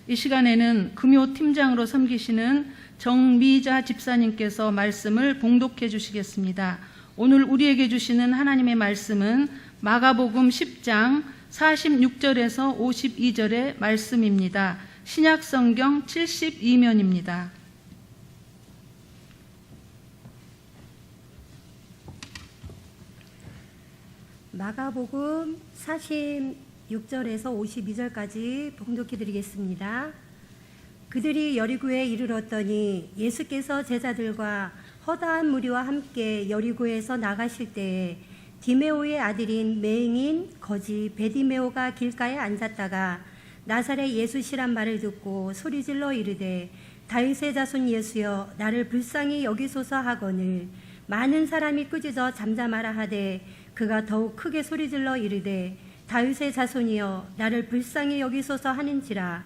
이 시간에는 금요팀장으로 섬기시는 정미자 집사님께서 말씀을 봉독해 주시겠습니다. 오늘 우리에게 주시는 하나님의 말씀은 마가복음 10장 46절에서 52절의 말씀입니다. 신약성경 72면입니다. 마가복음 46절에서 52절까지 봉독해 드리겠습니다. 그들이 여리고에 이르렀더니 예수께서 제자들과 허다한 무리와 함께 여리고에서 나가실 때에 디메오의 아들인 맹인 거지 베디메오가 길가에 앉았다가 나사렛 예수시란 말을 듣고 소리질러 이르되 다윗의 자손 예수여 나를 불쌍히 여기소서 하거늘 많은 사람이 꾸짖어 잠잠하라 하되 그가 더욱 크게 소리질러 이르되 다윗의 자손이여 나를 불쌍히 여기소서 하는지라.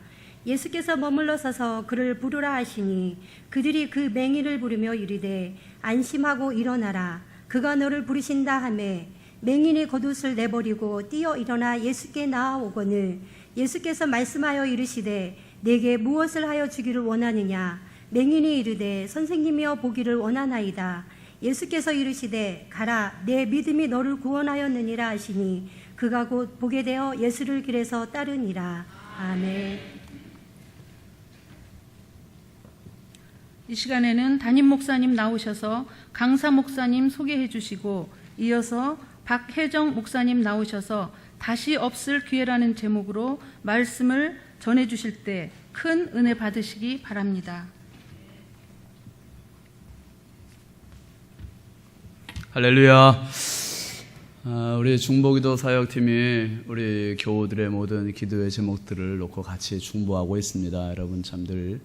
예수께서 머물러 서서 그를 부르라 하시니 그들이 그 맹인을 부르며 이르되 안심하고 일어나라 그가 너를 부르신다 하매 맹인이 겉옷을 내버리고 뛰어 일어나 예수께 나아오거늘 예수께서 말씀하여 이르시되 내게 무엇을 하여 주기를 원하느냐. 맹인이 이르되 선생님이여 보기를 원하나이다. 예수께서 이르시되 가라 내 믿음이 너를 구원하였느니라 하시니 그가 곧 보게 되어 예수를 길에서 따르니라. 아멘. 이 시간에는 담임 목사님 나오셔서 강사 목사님 소개해 주시고 이어서 박혜정 목사님 나오셔서 다시 없을 기회라는 제목으로 말씀을 전해 주실 때 큰 은혜 받으시기 바랍니다. 할렐루야. 우리 중보기도 사역팀이 우리 교우들의 모든 기도의 제목들을 놓고 같이 중보하고 있습니다. 여러분 참들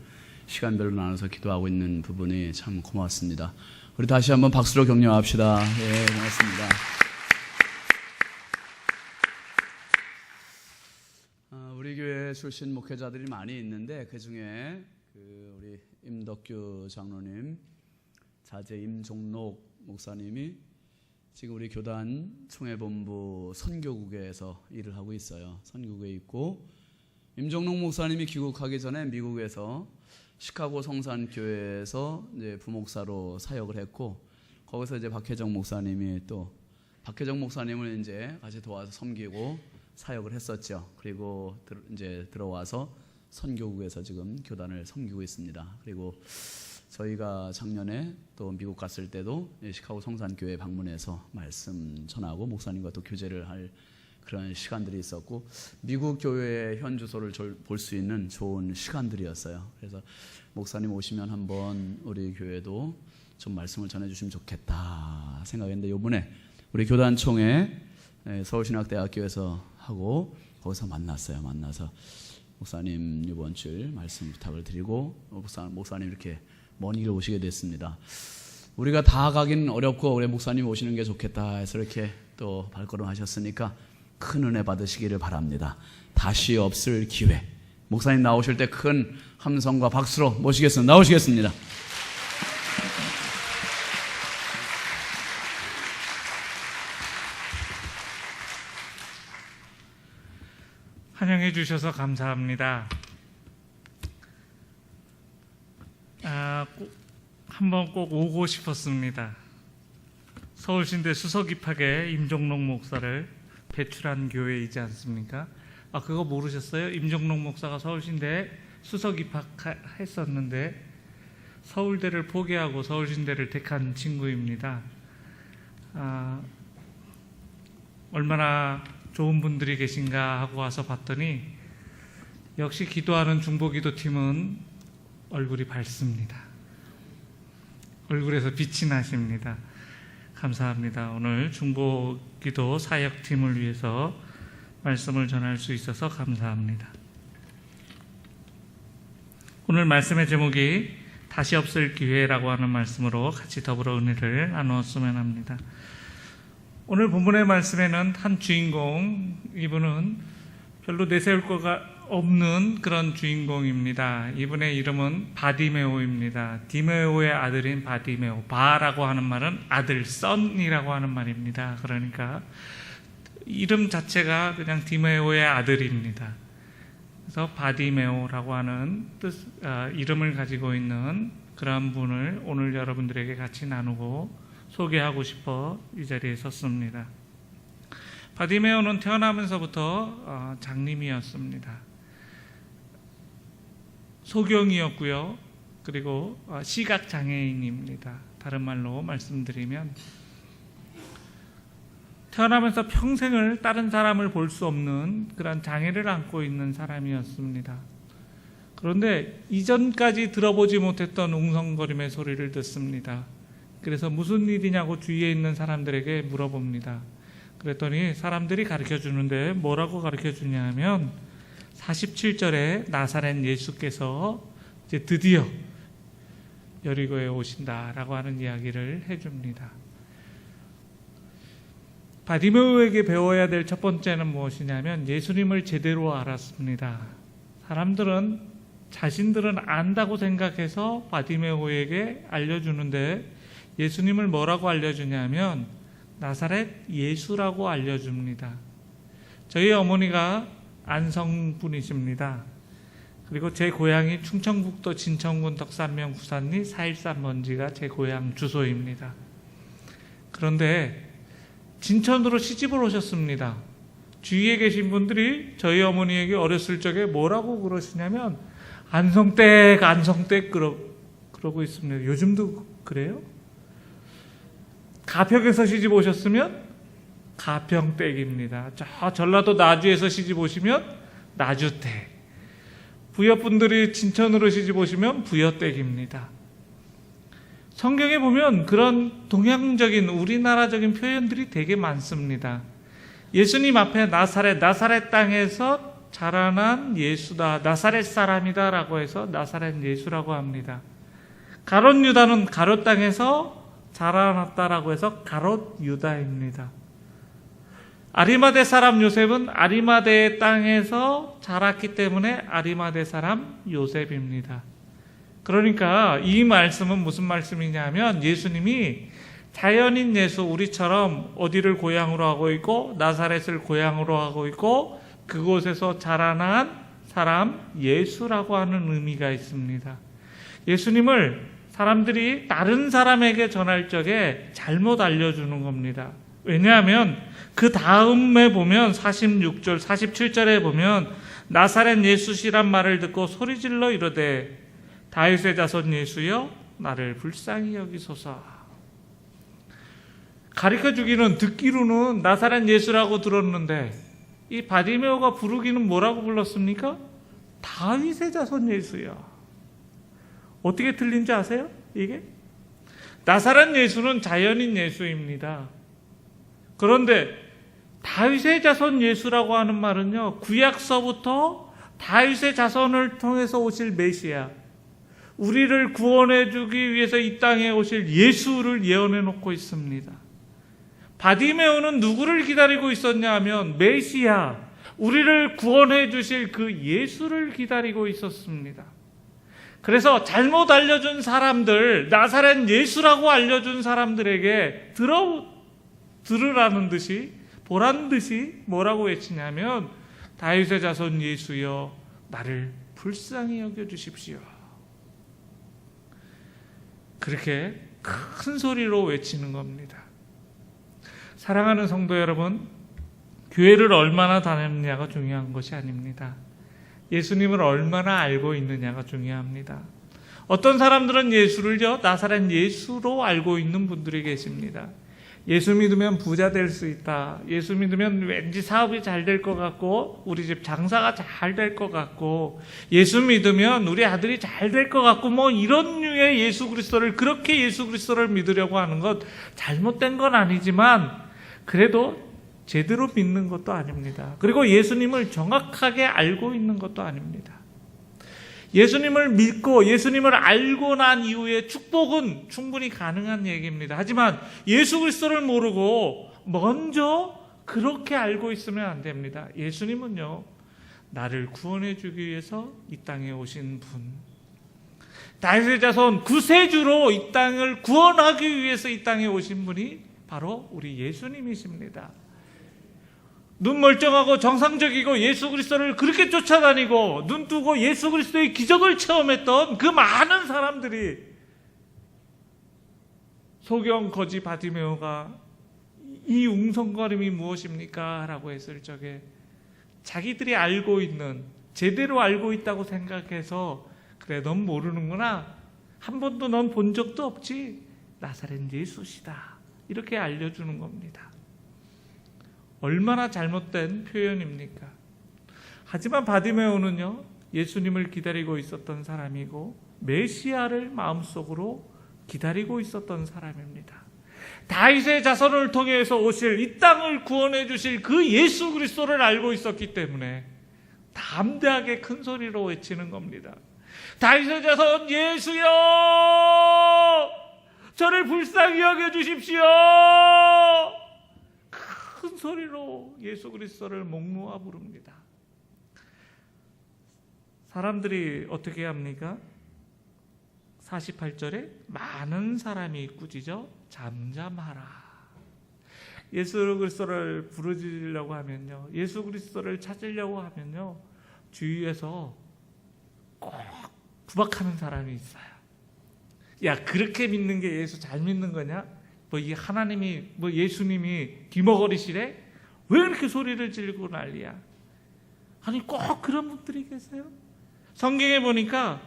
시간별로 나눠서 기도하고 있는 부분이 참 고맙습니다. 우리 다시 한번 박수로 격려합시다. 예, 고맙습니다. 우리 교회 출신 목회자들이 많이 있는데 그 중에 우리 임덕규 장로님, 자제 임종록 목사님이 지금 우리 교단 총회본부 선교국에서 일을 하고 있어요. 선교국에 있고 임종록 목사님이 귀국하기 전에 미국에서 시카고 성산교회에서 이제 부목사로 사역을 했고 거기서 이제 박혜정 목사님이 또 박혜정 목사님을 이제 같이 도와서 섬기고 사역을 했었죠. 그리고 이제 들어와서 선교국에서 지금 교단을 섬기고 있습니다. 그리고 저희가 작년에 또 미국 갔을 때도 시카고 성산교회 방문해서 말씀 전하고 목사님과 또 교제를 할 그런 시간들이 있었고 미국 교회의 현 주소를 볼 수 있는 좋은 시간들이었어요. 그래서 목사님 오시면 한번 우리 교회도 좀 말씀을 전해주시면 좋겠다 생각했는데 이번에 우리 교단총회 서울신학대학교에서 하고 거기서 만났어요. 만나서 목사님 이번 주 말씀 부탁을 드리고 목사님 이렇게 먼 길을 오시게 됐습니다. 우리가 다 가긴 어렵고 우리 목사님 오시는 게 좋겠다 해서 이렇게 또 발걸음 하셨으니까 큰 은혜 받으시기를 바랍니다. 다시 없을 기회. 목사님 나오실 때 큰 함성과 박수로 모시겠습니다. 나오시겠습니다. 환영해 주셔서 감사합니다. 한번 꼭 오고 싶었습니다. 서울신대 수석 입학에 임종록 목사를 배출한 교회이지 않습니까? 그거 모르셨어요? 임종록 목사가 서울신대에 수석 입학했었는데 서울대를 포기하고 서울신대를 택한 친구입니다. 얼마나 좋은 분들이 계신가 하고 와서 봤더니 역시 기도하는 중보기도팀은 얼굴이 밝습니다. 얼굴에서 빛이 나십니다. 감사합니다. 오늘 중보기도 사역팀을 위해서 말씀을 전할 수 있어서 감사합니다. 오늘 말씀의 제목이 다시 없을 기회라고 하는 말씀으로 같이 더불어 은혜를 나누었으면 합니다. 오늘 본문의 말씀에는 한 주인공, 이분은 별로 내세울 거가 없는 그런 주인공입니다. 이분의 이름은 바디메오입니다. 디메오의 아들인 바디메오. 바라고 하는 말은 아들, 썬이라고 하는 말입니다. 그러니까 이름 자체가 그냥 디메오의 아들입니다. 그래서 바디메오라고 하는 이름을 가지고 있는 그러한 분을 오늘 여러분들에게 같이 나누고 소개하고 싶어 이 자리에 섰습니다. 바디메오는 태어나면서부터 장님이었습니다. 소경이었고요. 그리고 시각장애인입니다. 다른 말로 말씀드리면 태어나면서 평생을 다른 사람을 볼 수 없는 그런 장애를 안고 있는 사람이었습니다. 그런데 이전까지 들어보지 못했던 웅성거림의 소리를 듣습니다. 그래서 무슨 일이냐고 주위에 있는 사람들에게 물어봅니다. 그랬더니 사람들이 가르쳐주는데 뭐라고 가르쳐주냐 하면 47절에 나사렛 예수께서 이제 드디어 여리고에 오신다라고 하는 이야기를 해줍니다. 바디메오에게 배워야 될 첫 번째는 무엇이냐면 예수님을 제대로 알았습니다. 사람들은 자신들은 안다고 생각해서 바디메오에게 알려주는데 예수님을 뭐라고 알려주냐면 나사렛 예수라고 알려줍니다. 저희 어머니가 안성분이십니다. 그리고 제 고향이 충청북도 진천군 덕산면 구산리 413번지가 제 고향 주소입니다. 그런데 진천으로 시집을 오셨습니다. 주위에 계신 분들이 저희 어머니에게 어렸을 적에 뭐라고 그러시냐면 안성댁 그러고 있습니다. 요즘도 그래요? 가평에서 시집 오셨으면 가평댁입니다. 저 전라도 나주에서 시집 오시면 나주댁, 부여분들이 진천으로 시집 오시면 부여댁입니다. 성경에 보면 그런 동양적인 우리나라적인 표현들이 되게 많습니다. 예수님 앞에 나사렛 땅에서 자라난 예수다, 나사렛 사람이다 라고 해서 나사렛 예수라고 합니다. 가롯 유다는 가롯 땅에서 자라났다라고 해서 가롯 유다입니다. 아리마대 사람 요셉은 아리마대 땅에서 자랐기 때문에 아리마대 사람 요셉입니다. 그러니까 이 말씀은 무슨 말씀이냐면 예수님이 자연인 예수, 우리처럼 어디를 고향으로 하고 있고 나사렛을 고향으로 하고 있고 그곳에서 자라난 사람 예수라고 하는 의미가 있습니다. 예수님을 사람들이 다른 사람에게 전할 적에 잘못 알려주는 겁니다. 왜냐하면 그 다음에 보면 46절, 47절에 보면 나사렛 예수시란 말을 듣고 소리질러 이르되 다윗의 자손 예수여 나를 불쌍히 여기소서. 가르쳐주기는 듣기로는 나사렛 예수라고 들었는데 이 바디메오가 부르기는 뭐라고 불렀습니까? 다윗의 자손 예수여. 어떻게 틀린지 아세요? 이게? 나사렛 예수는 자연인 예수입니다. 그런데 다윗의 자손 예수라고 하는 말은요, 구약서부터 다윗의 자손을 통해서 오실 메시아, 우리를 구원해 주기 위해서 이 땅에 오실 예수를 예언해 놓고 있습니다. 바디메오는 누구를 기다리고 있었냐 하면 메시아, 우리를 구원해 주실 그 예수를 기다리고 있었습니다. 그래서 잘못 알려준 사람들, 나사렛 예수라고 알려준 사람들에게 들으라는 듯이, 보란 듯이 뭐라고 외치냐면 다윗의 자손 예수여 나를 불쌍히 여겨주십시오. 그렇게 큰 소리로 외치는 겁니다. 사랑하는 성도 여러분, 교회를 얼마나 다녔느냐가 중요한 것이 아닙니다. 예수님을 얼마나 알고 있느냐가 중요합니다. 어떤 사람들은 예수를요, 나사렛 예수로 알고 있는 분들이 계십니다. 예수 믿으면 부자 될 수 있다. 예수 믿으면 왠지 사업이 잘 될 것 같고 우리 집 장사가 잘 될 것 같고 예수 믿으면 우리 아들이 잘 될 것 같고 뭐 이런 류의 예수 그리스도를, 그렇게 예수 그리스도를 믿으려고 하는 것 잘못된 건 아니지만 그래도 제대로 믿는 것도 아닙니다. 그리고 예수님을 정확하게 알고 있는 것도 아닙니다. 예수님을 믿고 예수님을 알고 난 이후에 축복은 충분히 가능한 얘기입니다. 하지만 예수 그리스도를 모르고 먼저 그렇게 알고 있으면 안 됩니다. 예수님은요, 나를 구원해 주기 위해서 이 땅에 오신 분, 다윗의 자손 구세주로 이 땅을 구원하기 위해서 이 땅에 오신 분이 바로 우리 예수님이십니다. 눈 멀쩡하고 정상적이고 예수 그리스도를 그렇게 쫓아다니고 눈 뜨고 예수 그리스도의 기적을 체험했던 그 많은 사람들이 소경 거지 바디메오가 이 웅성거림이 무엇입니까? 라고 했을 적에 자기들이 알고 있는, 제대로 알고 있다고 생각해서 그래 넌 모르는구나, 한 번도 넌 본 적도 없지, 나사렛 예수시다, 이렇게 알려주는 겁니다. 얼마나 잘못된 표현입니까? 하지만 바디메오는요, 예수님을 기다리고 있었던 사람이고 메시아를 마음속으로 기다리고 있었던 사람입니다. 다윗의 자손을 통해서 오실, 이 땅을 구원해 주실 그 예수 그리스도를 알고 있었기 때문에 담대하게 큰 소리로 외치는 겁니다. 다윗의 자손 예수여, 저를 불쌍히 여겨 주십시오. 큰 소리로 예수 그리스도를 목 놓아 부릅니다. 사람들이 어떻게 합니까? 48절에 많은 사람이 꾸짖어 잠잠하라. 예수 그리스도를 부르짖으려고 하면요, 예수 그리스도를 찾으려고 하면요, 주위에서 꼭 구박하는 사람이 있어요. 야, 그렇게 믿는 게 예수 잘 믿는 거냐? 뭐 이 하나님이, 뭐 예수님이 귀머거리시래? 왜 이렇게 소리를 지르고 난리야? 아니, 꼭 그런 분들이 계세요. 성경에 보니까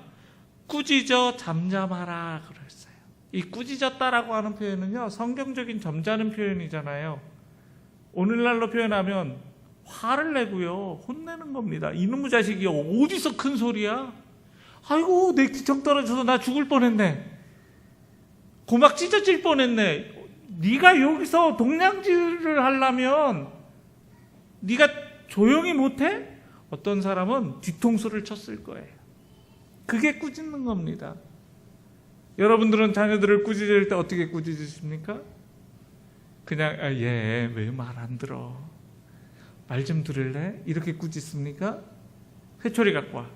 꾸짖어 잠잠하라 그랬어요. 이 꾸짖었다라고 하는 표현은요, 성경적인 점잖은 표현이잖아요. 오늘날로 표현하면 화를 내고요, 혼내는 겁니다. 이놈의 자식이 어디서 큰 소리야? 아이고, 내 기청 떨어져서 나 죽을 뻔했네. 고막 찢어질 뻔했네. 네가 여기서 동냥질을 하려면 네가 조용히 못해? 어떤 사람은 뒤통수를 쳤을 거예요. 그게 꾸짖는 겁니다. 여러분들은 자녀들을 꾸짖을 때 어떻게 꾸짖으십니까? 그냥 얘 왜 말 안 들어? 말 좀 들을래? 이렇게 꾸짖습니까? 회초리 갖고 와.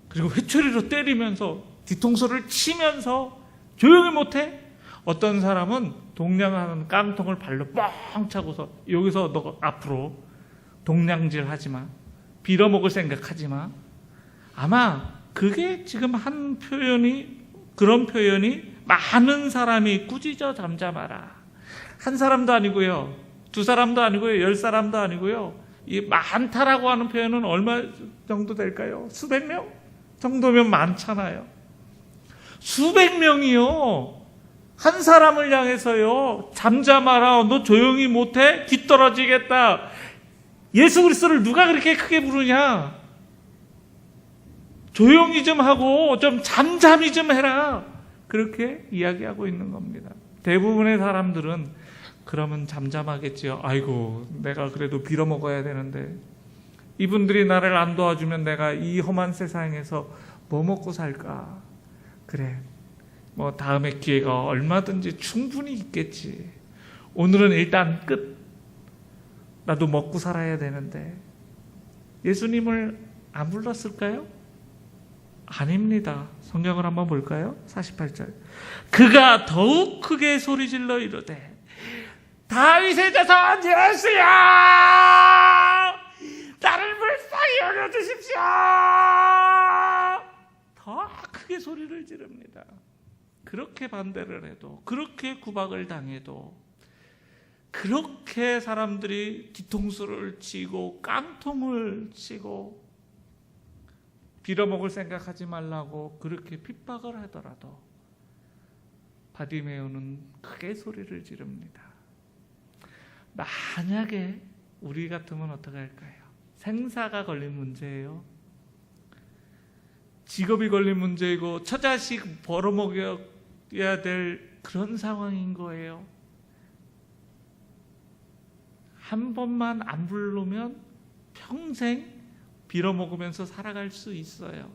그리고 회초리로 때리면서 뒤통수를 치면서 조용히 못해? 어떤 사람은 동냥하는 깡통을 발로 뻥 차고서 여기서 너 앞으로 동냥질 하지 마, 빌어먹을 생각하지 마. 아마 그게 지금 한 표현이, 그런 표현이 많은 사람이 꾸짖어 잠잠하라. 한 사람도 아니고요, 두 사람도 아니고요, 10사람도 아니고요. 이 많다라고 하는 표현은 얼마 정도 될까요? 수백 명 정도면 많잖아요. 수백 명이요, 한 사람을 향해서요, 잠잠하라, 너 조용히 못해? 귀 떨어지겠다. 예수 그리스도를 누가 그렇게 크게 부르냐? 조용히 좀 하고 좀 잠잠히 좀 해라. 그렇게 이야기하고 있는 겁니다. 대부분의 사람들은 그러면 잠잠하겠지요. 아이고, 내가 그래도 빌어먹어야 되는데 이분들이 나를 안 도와주면 내가 이 험한 세상에서 뭐 먹고 살까? 그래, 뭐 다음에 기회가 얼마든지 충분히 있겠지. 오늘은 일단 끝. 나도 먹고 살아야 되는데. 예수님을 안 불렀을까요? 아닙니다. 성경을 한번 볼까요? 48절. 그가 더욱 크게 소리질러 이르되 다윗의 자손 예수야, 나를 불쌍히 여겨주십시오. 더 크게 소리를 지릅니다. 그렇게 반대를 해도, 그렇게 구박을 당해도, 그렇게 사람들이 뒤통수를 치고 깡통을 치고 빌어먹을 생각하지 말라고 그렇게 핍박을 하더라도 바디메오는 크게 소리를 지릅니다. 만약에 우리 같으면 어떻게 할까요? 생사가 걸린 문제예요. 직업이 걸린 문제이고 처자식 벌어먹여야 될 그런 상황인 거예요. 한 번만 안 부르면 평생 빌어먹으면서 살아갈 수 있어요.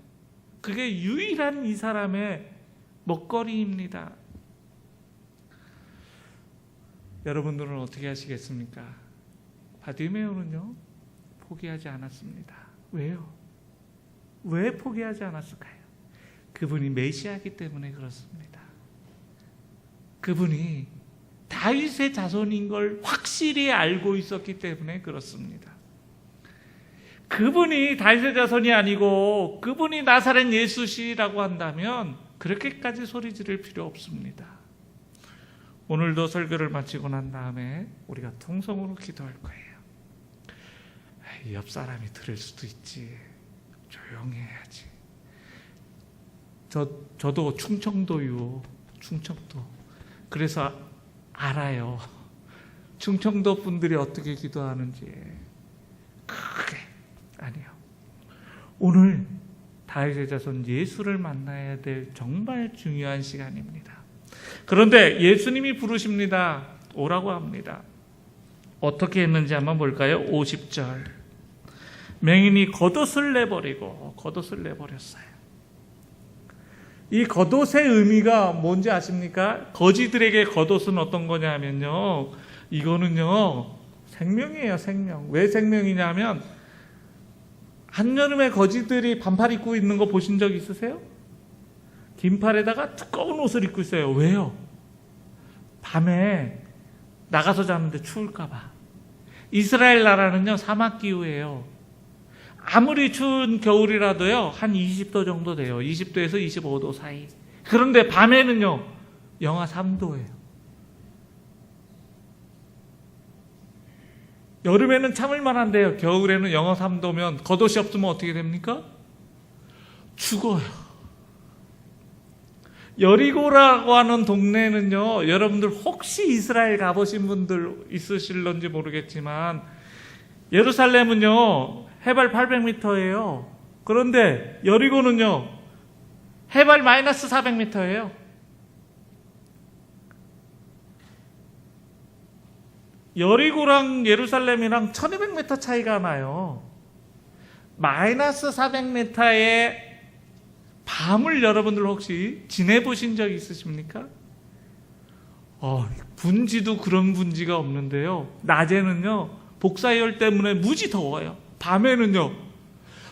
그게 유일한 이 사람의 먹거리입니다. 여러분들은 어떻게 하시겠습니까? 바디메오는요, 포기하지 않았습니다. 왜요? 왜 포기하지 않았을까요? 그분이 메시아이기 때문에 그렇습니다. 그분이 다윗의 자손인 걸 확실히 알고 있었기 때문에 그렇습니다. 그분이 다윗의 자손이 아니고 그분이 나사렛 예수시라고 한다면 그렇게까지 소리 지를 필요 없습니다. 오늘도 설교를 마치고 난 다음에 우리가 통성으로 기도할 거예요. 옆 사람이 들을 수도 있지. 조용히 해야지. 저도 충청도요. 충청도. 그래서 알아요. 충청도 분들이 어떻게 기도하는지. 크게 아니요. 오늘 다윗의 자손 예수를 만나야 될 정말 중요한 시간입니다. 그런데 예수님이 부르십니다. 오라고 합니다. 어떻게 했는지 한번 볼까요? 50절. 맹인이 겉옷을 내버렸어요. 이 겉옷의 의미가 뭔지 아십니까? 거지들에게 겉옷은 어떤 거냐면요. 이거는요. 생명이에요, 생명. 왜 생명이냐면 한여름에 거지들이 반팔 입고 있는 거 보신 적 있으세요? 긴팔에다가 두꺼운 옷을 입고 있어요. 왜요? 밤에 나가서 자는데 추울까 봐. 이스라엘 나라는요. 사막 기후예요. 아무리 추운 겨울이라도요. 한 20도 정도 돼요. 20도에서 25도 사이. 그런데 밤에는요. 영하 3도예요. 여름에는 참을 만한데요. 겨울에는 영하 3도면 겉옷이 없으면 어떻게 됩니까? 죽어요. 여리고라고 하는 동네는요, 여러분들 혹시 이스라엘 가보신 분들 있으실런지 모르겠지만, 예루살렘은요, 해발 800m예요. 그런데 여리고는요, 해발 마이너스 400m예요. 여리고랑 예루살렘이랑 1200m 차이가 나요. 마이너스 400m의 밤을 여러분들 혹시 지내보신 적 있으십니까? 분지도 그런 분지가 없는데요. 낮에는요, 복사열 때문에 무지 더워요. 밤에는요,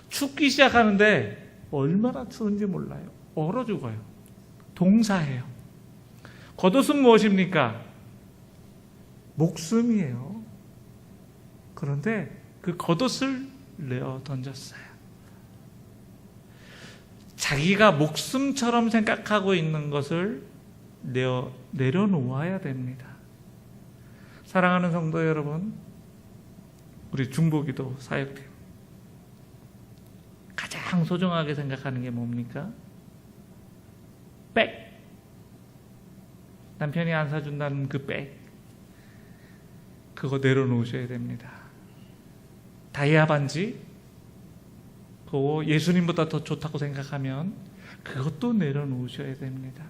춥기 시작하는데 얼마나 추운지 몰라요. 얼어 죽어요. 동사예요. 겉옷은 무엇입니까? 목숨이에요. 그런데 그 겉옷을 내어 던졌어요. 자기가 목숨처럼 생각하고 있는 것을 내려놓아야 됩니다. 사랑하는 성도 여러분, 우리 중보기도 사역팀 가장 소중하게 생각하는 게 뭡니까? 백. 남편이 안 사준다는 그 백. 그거 내려놓으셔야 됩니다. 다이아 반지, 그거 예수님보다 더 좋다고 생각하면 그것도 내려놓으셔야 됩니다.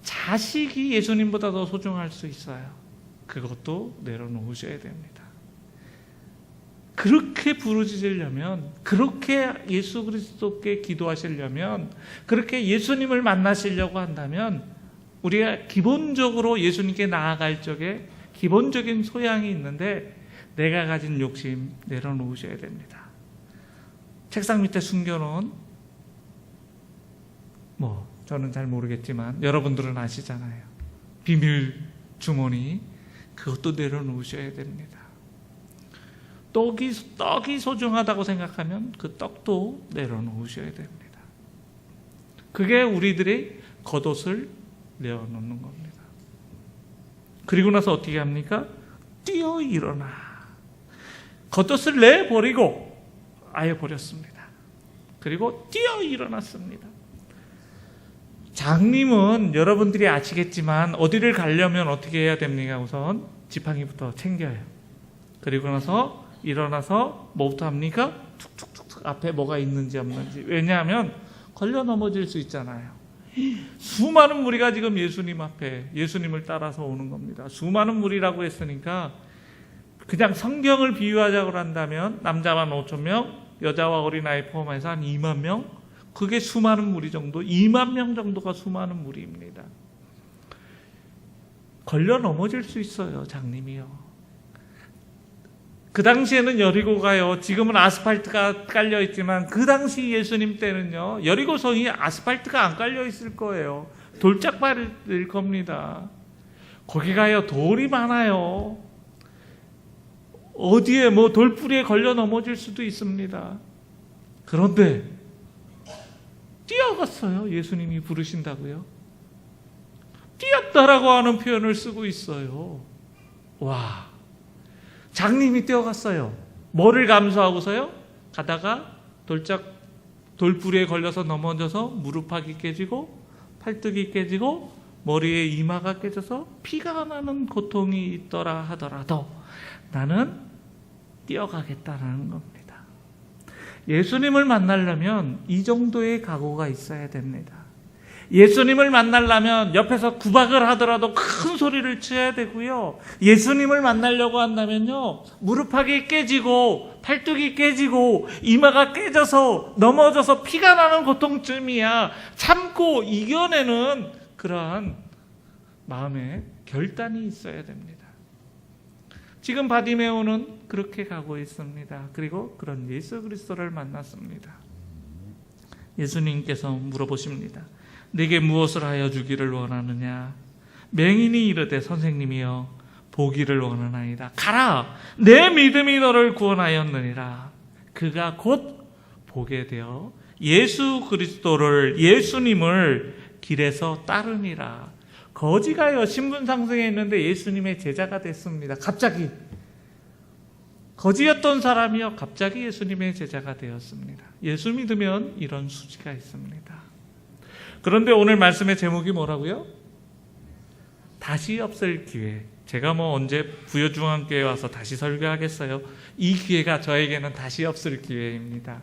자식이 예수님보다 더 소중할 수 있어요. 그것도 내려놓으셔야 됩니다. 그렇게 부르짖으려면, 그렇게 예수 그리스도께 기도하시려면, 그렇게 예수님을 만나시려고 한다면 우리가 기본적으로 예수님께 나아갈 적에 기본적인 소양이 있는데 내가 가진 욕심 내려놓으셔야 됩니다. 책상 밑에 숨겨놓은 저는 잘 모르겠지만 여러분들은 아시잖아요. 비밀 주머니, 그것도 내려놓으셔야 됩니다. 떡이 소중하다고 생각하면 그 떡도 내려놓으셔야 됩니다. 그게 우리들의 겉옷을 내어놓는 겁니다. 그리고 나서 어떻게 합니까? 뛰어 일어나. 겉옷을 내버리고 아예 버렸습니다. 그리고 뛰어 일어났습니다. 장님은 여러분들이 아시겠지만 어디를 가려면 어떻게 해야 됩니까? 우선 지팡이부터 챙겨요. 그리고 나서 일어나서 뭐부터 합니까? 툭툭툭툭 앞에 뭐가 있는지 없는지. 왜냐하면 걸려 넘어질 수 있잖아요. 수많은 무리가 지금 예수님 앞에 예수님을 따라서 오는 겁니다. 수많은 무리라고 했으니까 그냥 성경을 비유하자고 한다면 남자만 5,000명, 여자와 어린아이 포함해서 한 2만 명, 그게 수많은 무리 정도, 2만 명 정도가 수많은 무리입니다. 걸려 넘어질 수 있어요, 장님이요. 그 당시에는 여리고가요, 지금은 아스팔트가 깔려 있지만 그 당시 예수님 때는요, 여리고성이 아스팔트가 안 깔려 있을 거예요. 돌짝발일 겁니다. 거기 가요. 돌이 많아요. 어디에 뭐 돌뿌리에 걸려 넘어질 수도 있습니다. 그런데 뛰어갔어요. 예수님이 부르신다고요. 뛰었다라고 하는 표현을 쓰고 있어요. 와, 장님이 뛰어갔어요. 뭐를 감수하고서요? 가다가 돌뿌리에 걸려서 넘어져서 무릎팍이 깨지고 팔뚝이 깨지고 머리에 이마가 깨져서 피가 나는 고통이 있더라 하더라도 나는 뛰어가겠다라는 겁니다. 예수님을 만나려면 이 정도의 각오가 있어야 됩니다. 예수님을 만나려면 옆에서 구박을 하더라도 큰 소리를 쳐야 되고요. 예수님을 만나려고 한다면요, 무릎팍이 깨지고 팔뚝이 깨지고 이마가 깨져서 넘어져서 피가 나는 고통쯤이야 참고 이겨내는 그러한 마음의 결단이 있어야 됩니다. 지금 바디메오는 그렇게 가고 있습니다. 그리고 그런 예수 그리스도를 만났습니다. 예수님께서 물어보십니다. 내게 무엇을 하여 주기를 원하느냐? 맹인이 이르되 선생님이여 보기를 원하나이다. 가라, 내 믿음이 너를 구원하였느니라. 그가 곧 보게 되어 예수 그리스도를, 예수님을 길에서 따르니라. 거지가요, 신분상승에 있는데 예수님의 제자가 됐습니다. 갑자기 거지였던 사람이요, 갑자기 예수님의 제자가 되었습니다. 예수 믿으면 이런 수지가 있습니다. 그런데 오늘 말씀의 제목이 뭐라고요? 다시 없을 기회. 제가 뭐 언제 부여중앙교회 와서 다시 설교하겠어요? 이 기회가 저에게는 다시 없을 기회입니다.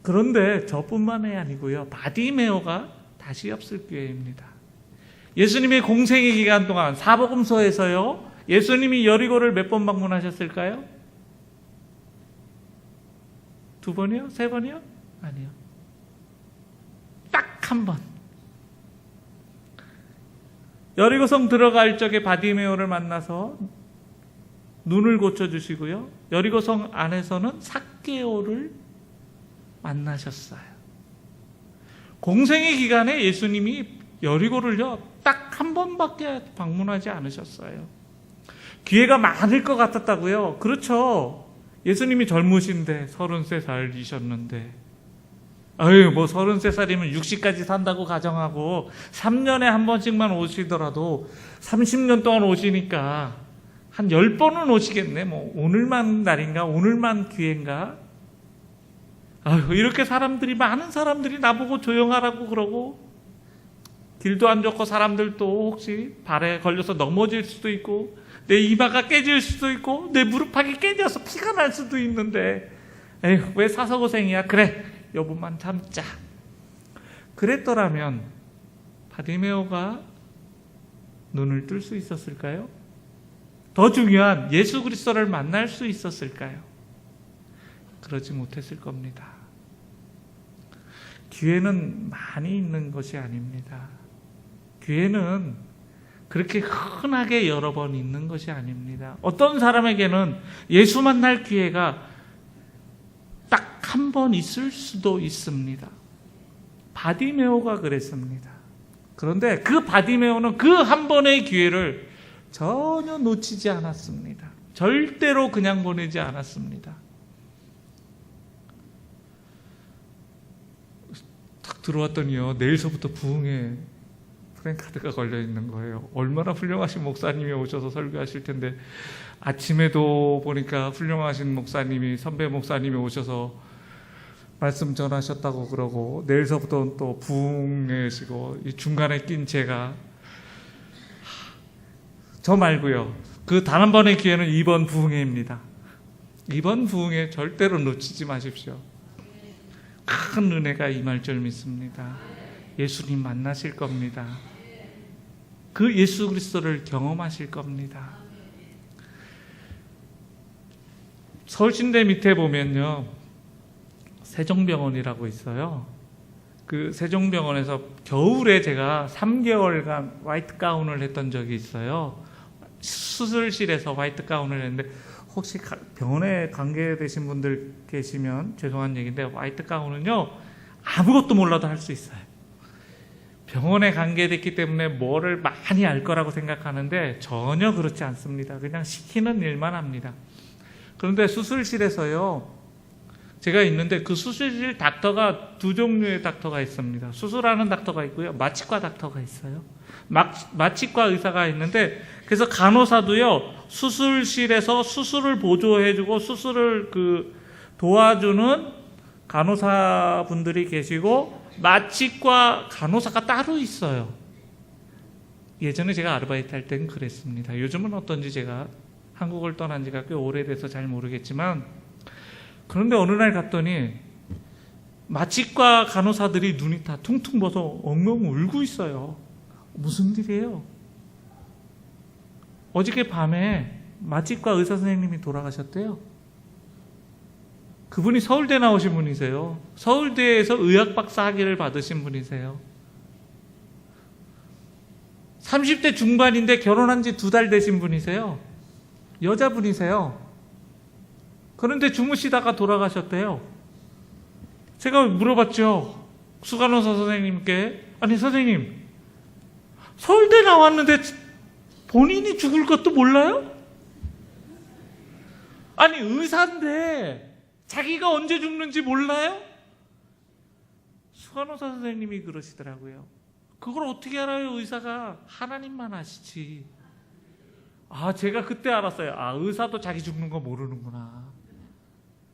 그런데 저뿐만이 아니고요, 바디메오가 다시 없을 기회입니다. 예수님의 공생의 기간 동안 사복음서에서요, 예수님이 여리고를 몇 번 방문하셨을까요? 2번이요? 3번이요? 아니요. 딱 한 번. 여리고성 들어갈 적에 바디메오를 만나서 눈을 고쳐주시고요, 여리고성 안에서는 삭개오를 만나셨어요. 공생의 기간에 예수님이 여리고를요, 딱 한 번밖에 방문하지 않으셨어요. 기회가 많을 것 같았다고요? 그렇죠. 예수님이 젊으신데 33살이셨는데, 아유, 뭐 33살이면 60까지 산다고 가정하고 3년에 한 번씩만 오시더라도 30년 동안 오시니까 한 10번은 오시겠네. 뭐 오늘만 날인가? 오늘만 기회인가? 아유, 이렇게 많은 사람들이 나보고 조용하라고 그러고, 길도 안 좋고 사람들도 혹시 발에 걸려서 넘어질 수도 있고, 내 이마가 깨질 수도 있고, 내 무릎팍이 깨져서 피가 날 수도 있는데, 에휴, 왜 사서 고생이야? 그래, 여분만 참자. 그랬더라면 바디메오가 눈을 뜰 수 있었을까요? 더 중요한 예수 그리스도를 만날 수 있었을까요? 그러지 못했을 겁니다. 기회는 많이 있는 것이 아닙니다. 기회는 그렇게 흔하게 여러 번 있는 것이 아닙니다. 어떤 사람에게는 예수 만날 기회가 딱 한 번 있을 수도 있습니다. 바디메오가 그랬습니다. 그런데 그 바디메오는 그 한 번의 기회를 전혀 놓치지 않았습니다. 절대로 그냥 보내지 않았습니다. 딱 들어왔더니요, 내일서부터 부흥회 프랜카드가 걸려있는 거예요. 얼마나 훌륭하신 목사님이 오셔서 설교하실 텐데, 아침에도 보니까 훌륭하신 목사님이, 선배 목사님이 오셔서 말씀 전하셨다고 그러고, 내일서부터 또 부흥회시고, 이 중간에 낀 제가, 저 말고요, 그 단 한 번의 기회는 이번 부흥회입니다. 이번 부흥회 절대로 놓치지 마십시오. 큰 은혜가 임할 줄 믿습니다. 예수님 만나실 겁니다. 그 예수 그리스도를 경험하실 겁니다. 서울신대 밑에 보면요, 세종병원이라고 있어요. 그 세종병원에서 겨울에 제가 3개월간 화이트 가운을 했던 적이 있어요. 수술실에서 화이트 가운을 했는데, 혹시 병원에 관계되신 분들 계시면 죄송한 얘기인데, 화이트 가운은요, 아무것도 몰라도 할 수 있어요. 병원에 관계됐기 때문에 뭐를 많이 알 거라고 생각하는데 전혀 그렇지 않습니다. 그냥 시키는 일만 합니다. 그런데 수술실에서요, 제가 있는데 그 수술실 닥터가 두 종류의 닥터가 있습니다. 수술하는 닥터가 있고요, 마취과 닥터가 있어요. 마취과 의사가 있는데, 그래서 간호사도요, 수술실에서 수술을 보조해주고 수술을 도와주는 간호사분들이 계시고, 마취과 간호사가 따로 있어요. 예전에 제가 아르바이트 할 때는 그랬습니다. 요즘은 어떤지 제가 한국을 떠난 지가 꽤 오래돼서 잘 모르겠지만, 그런데 어느 날 갔더니 마취과 간호사들이 눈이 다 퉁퉁 부어서 엉엉 울고 있어요. 무슨 일이에요? 어저께 밤에 마취과 의사 선생님이 돌아가셨대요. 그분이 서울대 나오신 분이세요. 서울대에서 의학박사 학위를 받으신 분이세요. 30대 중반인데 결혼한 지 2달 되신 분이세요. 여자분이세요. 그런데 주무시다가 돌아가셨대요. 제가 물어봤죠. 수간호사 선생님께. 아니 선생님, 서울대 나왔는데 본인이 죽을 것도 몰라요? 아니 의사인데 자기가 언제 죽는지 몰라요? 수간호사 선생님이 그러시더라고요. 그걸 어떻게 알아요? 의사가. 하나님만 아시지. 제가 그때 알았어요. 의사도 자기 죽는 거 모르는구나.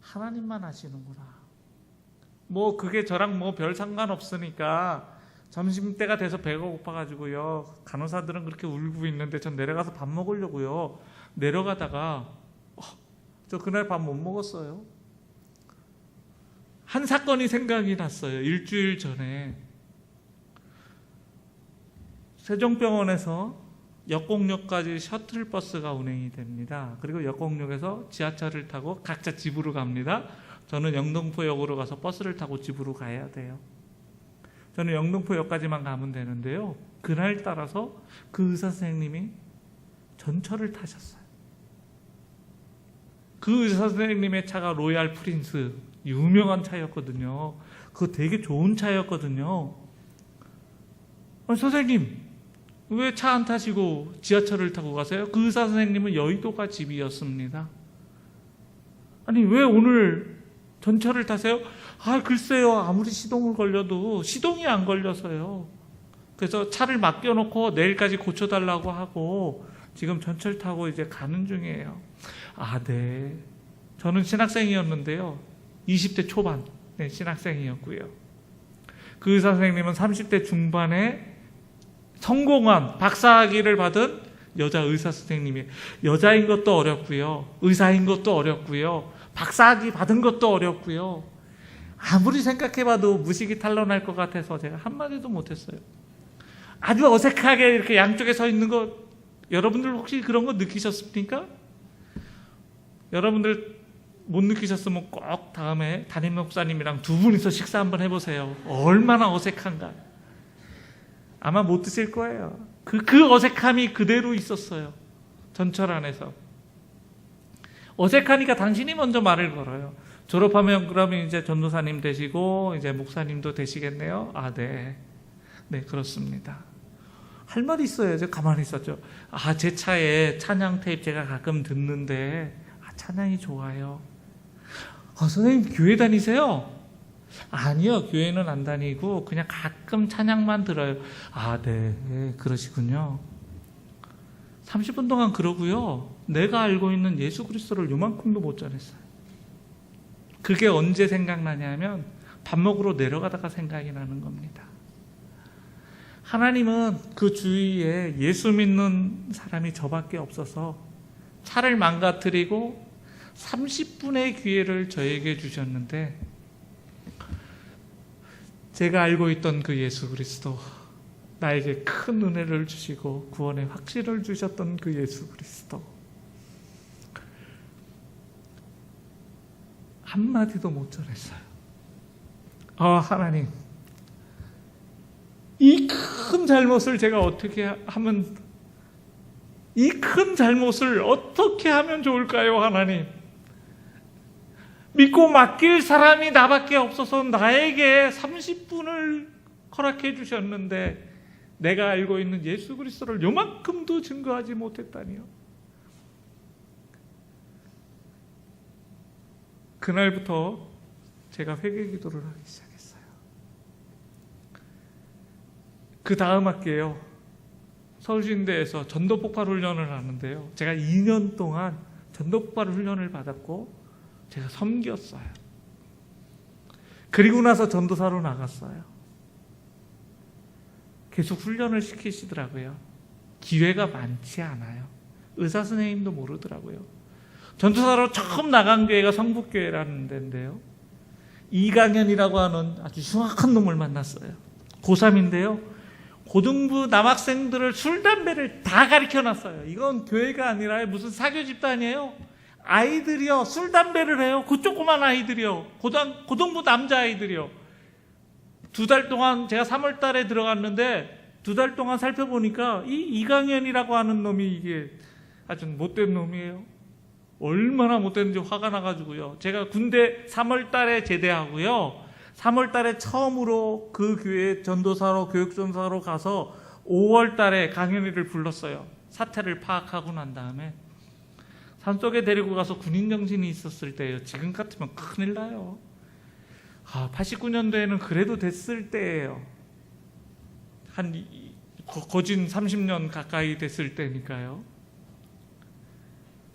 하나님만 아시는구나. 뭐 그게 저랑 뭐 별 상관없으니까 점심때가 돼서 배가 고파가지고요, 간호사들은 그렇게 울고 있는데 전 내려가서 밥 먹으려고요 내려가다가 저 그날 밥 못 먹었어요. 한 사건이 생각이 났어요. 일주일 전에 세종병원에서 역곡역까지 셔틀버스가 운행이 됩니다. 그리고 역곡역에서 지하철을 타고 각자 집으로 갑니다. 저는 영등포역으로 가서 버스를 타고 집으로 가야 돼요. 저는 영등포역까지만 가면 되는데요, 그날 따라서 그 의사 선생님이 전철을 타셨어요. 그 의사 선생님의 차가 로얄 프린스, 유명한 차였거든요. 그거 되게 좋은 차였거든요. 선생님, 왜 차 안 타시고 지하철을 타고 가세요? 그 의사 선생님은 여의도가 집이었습니다. 아니 왜 오늘 전철을 타세요? 글쎄요, 아무리 시동을 걸려도 시동이 안 걸려서요. 그래서 차를 맡겨놓고 내일까지 고쳐달라고 하고 지금 전철 타고 이제 가는 중이에요. 네. 저는 신학생이었는데요, 20대 초반 신학생이었고요. 그 의사 선생님은 30대 중반에 성공한 박사학위를 받은 여자 의사 선생님이에요. 여자인 것도 어렵고요, 의사인 것도 어렵고요, 박사학위 받은 것도 어렵고요. 아무리 생각해봐도 무식이 탄로날 것 같아서 제가 한마디도 못했어요. 아주 어색하게 이렇게 양쪽에 서 있는 거, 여러분들 혹시 그런 거 느끼셨습니까? 여러분들 못 느끼셨으면 꼭 다음에 담임 목사님이랑 두 분이서 식사 한번 해보세요. 얼마나 어색한가. 아마 못 드실 거예요. 그 어색함이 그대로 있었어요. 전철 안에서. 어색하니까 당신이 먼저 말을 걸어요. 졸업하면 그러면 이제 전도사님 되시고 이제 목사님도 되시겠네요. 네. 네, 그렇습니다. 할 말이 있어요. 제가 가만히 있었죠. 제 차에 찬양 테이프 제가 가끔 듣는데 찬양이 좋아요. 선생님 교회 다니세요? 아니요, 교회는 안 다니고 그냥 가끔 찬양만 들어요. 네, 그러시군요. 30분 동안 그러고요, 내가 알고 있는 예수 그리스도를 요만큼도 못 전했어요. 그게 언제 생각나냐면 밥 먹으러 내려가다가 생각이 나는 겁니다. 하나님은 그 주위에 예수 믿는 사람이 저밖에 없어서 차를 망가뜨리고 30분의 기회를 저에게 주셨는데, 제가 알고 있던 그 예수 그리스도, 나에게 큰 은혜를 주시고 구원의 확신을 주셨던 그 예수 그리스도, 한마디도 못 전했어요. 하나님, 이 큰 잘못을 제가 어떻게 하면, 이 큰 잘못을 어떻게 하면 좋을까요, 하나님? 믿고 맡길 사람이 나밖에 없어서 나에게 30분을 허락해 주셨는데 내가 알고 있는 예수 그리스도를 요만큼도 증거하지 못했다니요. 그날부터 제가 회개 기도를 하기 시작했어요. 그 다음 학기에요. 서울신대에서 전도폭발 훈련을 하는데요. 제가 2년 동안 전도폭발 훈련을 받았고 제가 섬겼어요. 그리고 나서 전도사로 나갔어요. 계속 훈련을 시키시더라고요. 기회가 많지 않아요. 의사 선생님도 모르더라고요. 전도사로 처음 나간 교회가 성북교회라는 데인데요. 이강현이라고 하는 아주 흉악한 놈을 만났어요. 고3인데요. 고등부 남학생들을 술, 담배를 다 가르쳐놨어요. 이건 교회가 아니라 무슨 사교 집단이에요. 아이들이요. 술, 담배를 해요. 그 조그만 아이들이요. 고등부 남자아이들이요. 2달 동안 제가 3월 달에 들어갔는데 2달 동안 살펴보니까 이 이강현이라고 하는 놈이 이게 아주 못된 놈이에요. 얼마나 못됐는지 화가 나가지고요. 제가 군대 3월 달에 제대하고요. 3월 달에 처음으로 그 교회 전도사로 교육전사로 가서 5월 달에 강현이를 불렀어요. 사태를 파악하고 난 다음에 산속에 데리고 가서 군인 정신이 있었을 때예요. 지금 같으면 큰일 나요. 89년도에는 그래도 됐을 때예요. 거진 30년 가까이 됐을 때니까요.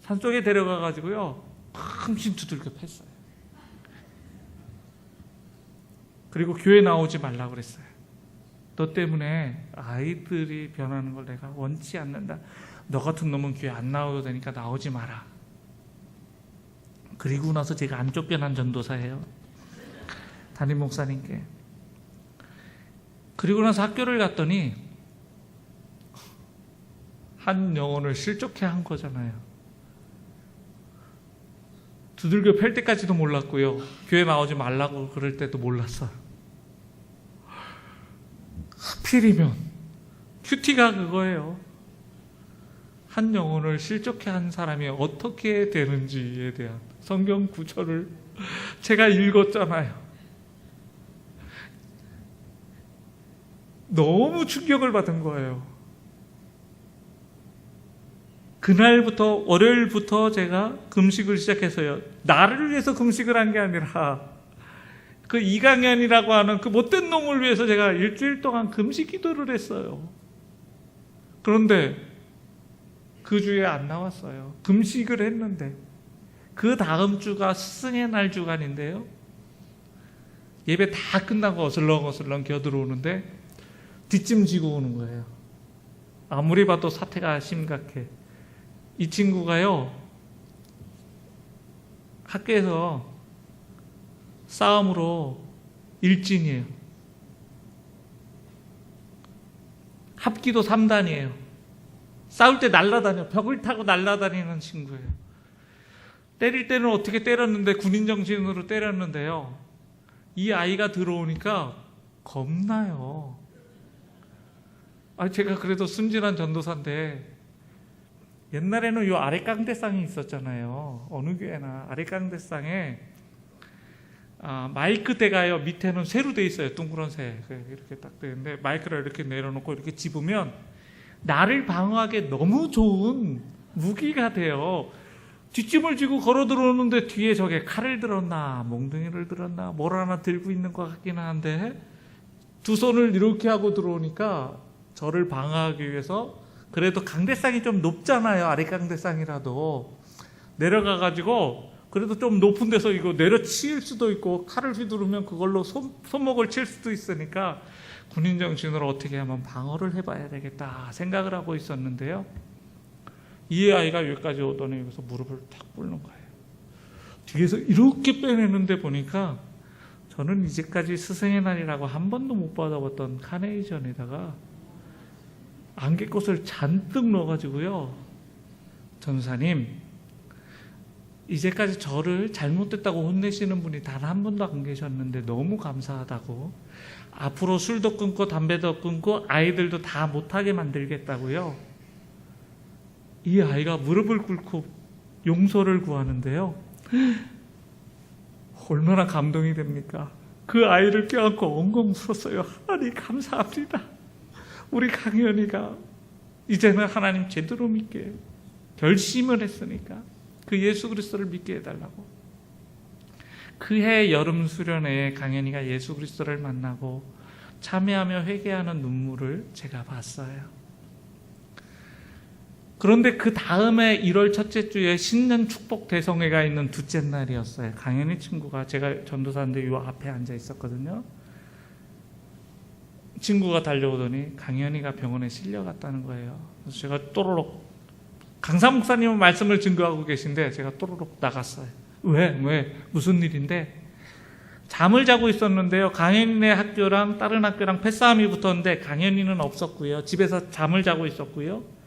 산속에 데려가 가지고요. 큰 두들겨 팼어요. 그리고 교회 나오지 말라고 그랬어요. 너 때문에 아이들이 변하는 걸 내가 원치 않는다. 너 같은 놈은 교회 안 나와도 되니까 나오지 마라. 그리고 나서 제가 안 쫓겨난 전도사예요. 담임 목사님께. 그리고 나서 학교를 갔더니 한 영혼을 실족해 한 거잖아요. 두들겨 팰 때까지도 몰랐고요. 교회 나오지 말라고 그럴 때도 몰랐어요. 하필이면 큐티가 그거예요. 한 영혼을 실족해 한 사람이 어떻게 되는지에 대한 성경 구절을 제가 읽었잖아요. 너무 충격을 받은 거예요. 그날부터 월요일부터 제가 금식을 시작해서요. 나를 위해서 금식을 한 게 아니라 그 이강현이라고 하는 그 못된 놈을 위해서 제가 일주일 동안 금식 기도를 했어요. 그런데 그 주에 안 나왔어요. 금식을 했는데 그 다음 주가 스승의 날 주간인데요. 예배 다 끝나고 어슬렁어슬렁 기어들어오는데 뒷짐지고 오는 거예요. 아무리 봐도 사태가 심각해. 이 친구가요, 학교에서 싸움으로 일진이에요. 합기도 3단이에요. 싸울 때 날아다녀. 벽을 타고 날아다니는 친구예요. 때릴 때는 어떻게 때렸는데 군인 정신으로 때렸는데요. 이 아이가 들어오니까 겁나요. 제가 그래도 순진한 전도사인데 옛날에는 요 아래 깡대상이 있었잖아요. 어느 교회나 아래 깡대상에 마이크 대가요. 밑에는 쇠로 돼 있어요. 둥그런 쇠. 이렇게 딱 되는데 마이크를 이렇게 내려놓고 이렇게 집으면 나를 방어하기에 너무 좋은 무기가 돼요. 뒷짐을 지고 걸어 들어오는데 뒤에 저게 칼을 들었나 몽둥이를 들었나 뭘 하나 들고 있는 것 같긴 한데 두 손을 이렇게 하고 들어오니까 저를 방어하기 위해서 그래도 강대상이 좀 높잖아요. 아래 강대상이라도 내려가가지고 그래도 좀 높은 데서 이거 내려칠 수도 있고 칼을 휘두르면 그걸로 손목을 칠 수도 있으니까 군인 정신으로 어떻게 하면 방어를 해봐야 되겠다 생각을 하고 있었는데요. 이 아이가 여기까지 오더니 여기서 무릎을 탁 꿇는 거예요. 뒤에서 이렇게 빼내는데 보니까 저는 이제까지 스승의 날이라고 한 번도 못 받아봤던 카네이션에다가 안개꽃을 잔뜩 넣어가지고요. 전사님, 이제까지 저를 잘못됐다고 혼내시는 분이 단 한 번도 안 계셨는데 너무 감사하다고, 앞으로 술도 끊고 담배도 끊고 아이들도 다 못하게 만들겠다고요. 이 아이가 무릎을 꿇고 용서를 구하는데요. 얼마나 감동이 됩니까? 그 아이를 껴안고 엉엉 울었어요. 하나님 감사합니다. 우리 강현이가 이제는 하나님 제대로 믿게 결심을 했으니까 그 예수 그리스도를 믿게 해달라고. 그해 여름 수련회에 강현이가 예수 그리스도를 만나고 참회하며 회개하는 눈물을 제가 봤어요. 그런데 그 다음에 1월 첫째 주에 신년 축복 대성회가 있는 둘째 날이었어요. 강현이 친구가, 제가 전도사인데 요 앞에 앉아 있었거든요. 친구가 달려오더니 강현이가 병원에 실려갔다는 거예요. 그래서 제가 또로록, 강사 목사님은 말씀을 증거하고 계신데 제가 또로록 나갔어요. 왜? 무슨 일인데? 잠을 자고 있었는데요. 강현이네 학교랑 다른 학교랑 패싸움이 붙었는데 강현이는 없었고요. 집에서 잠을 자고 있었고요.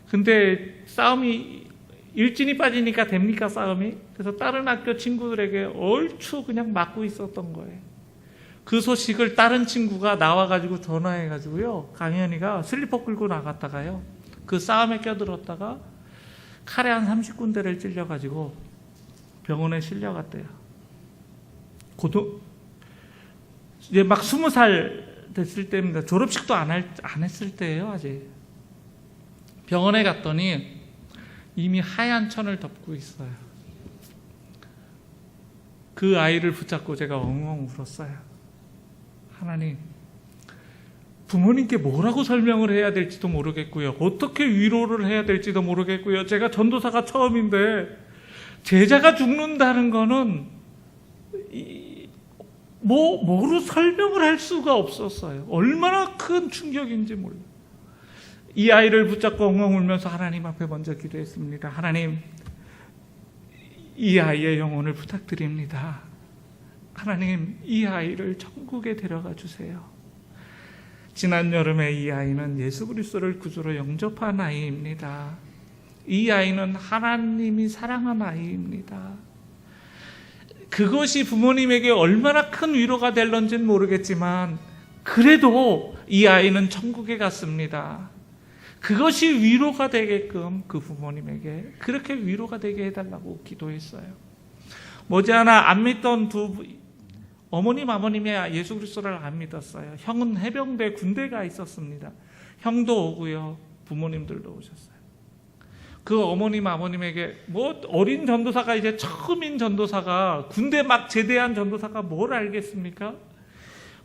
근데 싸움이 일진이 빠지니까 됩니까, 싸움이? 그래서 다른 학교 친구들에게 얼추 그냥 맞고 있었던 거예요. 그 소식을 다른 친구가 나와가지고 전화해가지고요. 강현이가 슬리퍼 끌고 나갔다가요. 그 싸움에 껴들었다가 칼에 한 30군데를 찔려가지고 병원에 실려갔대요. 이제 막 20살 됐을 때입니다. 졸업식도 안 했을 때예요, 아직. 병원에 갔더니 이미 하얀 천을 덮고 있어요. 그 아이를 붙잡고 제가 엉엉 울었어요. 하나님, 부모님께 뭐라고 설명을 해야 될지도 모르겠고요. 어떻게 위로를 해야 될지도 모르겠고요. 제가 전도사가 처음인데 제자가 죽는다는 거는 뭐로 설명을 할 수가 없었어요. 얼마나 큰 충격인지 몰라요. 이 아이를 붙잡고 엉엉 울면서 하나님 앞에 먼저 기도했습니다. 하나님, 이 아이의 영혼을 부탁드립니다. 하나님, 이 아이를 천국에 데려가 주세요. 지난 여름에 이 아이는 예수 그리스도를 구주로 영접한 아이입니다. 이 아이는 하나님이 사랑한 아이입니다. 그것이 부모님에게 얼마나 큰 위로가 될런지는 모르겠지만 그래도 이 아이는 천국에 갔습니다. 그것이 위로가 되게끔 그 부모님에게 그렇게 위로가 되게 해달라고 기도했어요. 머지않아 안 믿던 어머님, 아버님이 예수 그리스도를 안 믿었어요. 형은 해병대 군대가 있었습니다. 형도 오고요. 부모님들도 오셨어요. 그 어머님, 아버님에게 어린 전도사가 이제 처음인 전도사가 군대 막 제대한 전도사가 뭘 알겠습니까?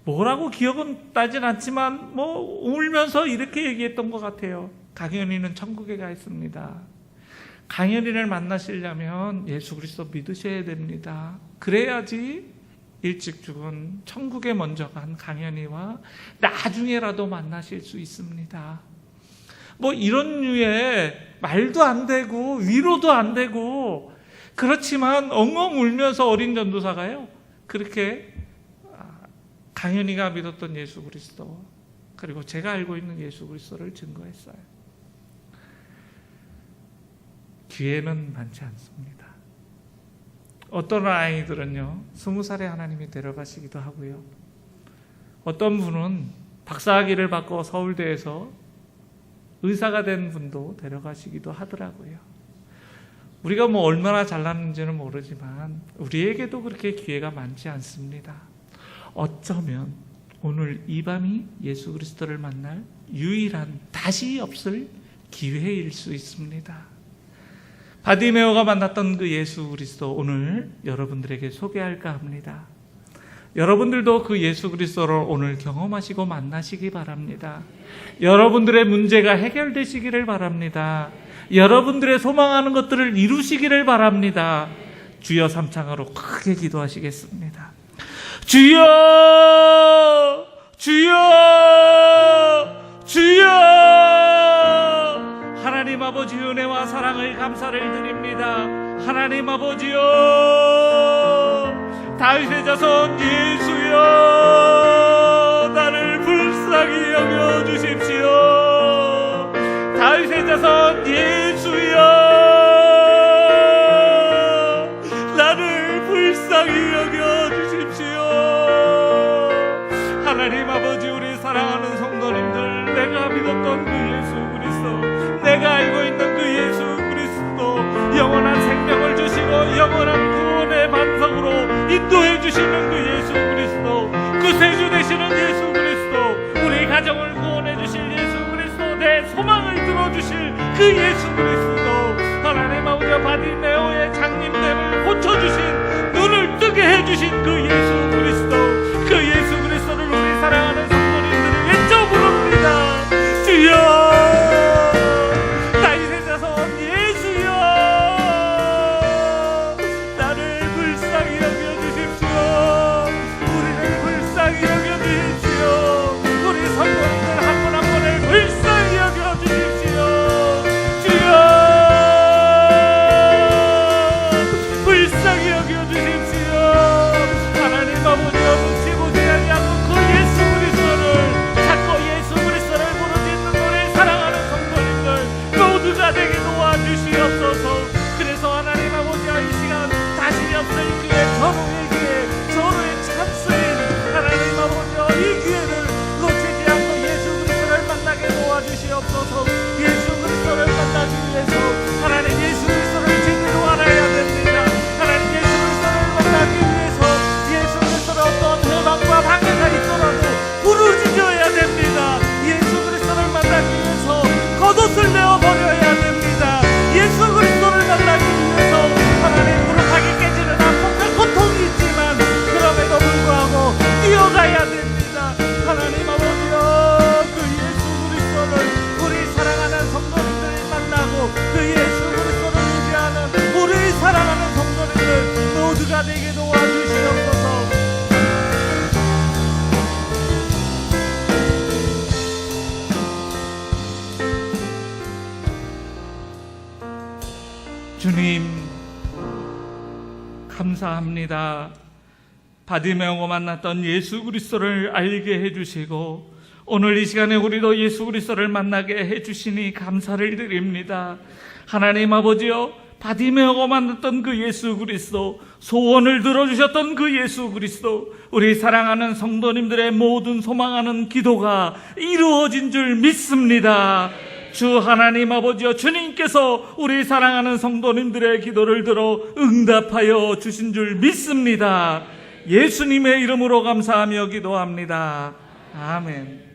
뭐라고 기억은 나진 않지만 울면서 이렇게 얘기했던 것 같아요. 강현이는 천국에 가 있습니다. 강현이를 만나시려면 예수 그리스도 믿으셔야 됩니다. 그래야지 일찍 죽은 천국에 먼저 간 강현이와 나중에라도 만나실 수 있습니다. 이런 류의 말도 안 되고 위로도 안 되고 그렇지만 엉엉 울면서 어린 전도사가요. 그렇게 강현이가 믿었던 예수 그리스도 그리고 제가 알고 있는 예수 그리스도를 증거했어요. 기회는 많지 않습니다. 어떤 아이들은요 20살에 하나님이 데려가시기도 하고요. 어떤 분은 박사학위를 받고 서울대에서 의사가 된 분도 데려가시기도 하더라고요. 우리가 얼마나 잘났는지는 모르지만 우리에게도 그렇게 기회가 많지 않습니다. 어쩌면 오늘 이 밤이 예수 그리스도를 만날 유일한 다시 없을 기회일 수 있습니다. 바디메오가 만났던 그 예수 그리스도 오늘 여러분들에게 소개할까 합니다. 여러분들도 그 예수 그리스도를 오늘 경험하시고 만나시기 바랍니다. 여러분들의 문제가 해결되시기를 바랍니다. 여러분들의 소망하는 것들을 이루시기를 바랍니다. 주여 삼창으로 크게 기도하시겠습니다. 주여, 주여, 주여. 하나님 아버지 은혜와 사랑을 감사를 드립니다. 하나님 아버지여, 다윗의 자손 예수여, 나를 불쌍히 여겨주십시오. 다윗의 자손 예수여, 나를 불쌍히 여겨주십시오. 하나님 아버지, 우리 사랑하는 성도님들, 내가 믿었던 그 예수 그리스도, 내가 알고 있는 그 예수 그리스도, 영원한 생명을 주시고 영원한 구원의 반석으로 인도해 주시는 그 예수 그리스도, 감사합니다. 바디메오가 만났던 예수 그리스도를 알게 해주시고 오늘 이 시간에 우리도 예수 그리스도를 만나게 해주시니 감사를 드립니다. 하나님 아버지여, 바디메오가 만났던 그 예수 그리스도, 소원을 들어주셨던 그 예수 그리스도, 우리 사랑하는 성도님들의 모든 소망하는 기도가 이루어진 줄 믿습니다. 주 하나님 아버지여, 주님께서 우리 사랑하는 성도님들의 기도를 들어 응답하여 주신 줄 믿습니다. 예수님의 이름으로 감사하며 기도합니다. 아멘.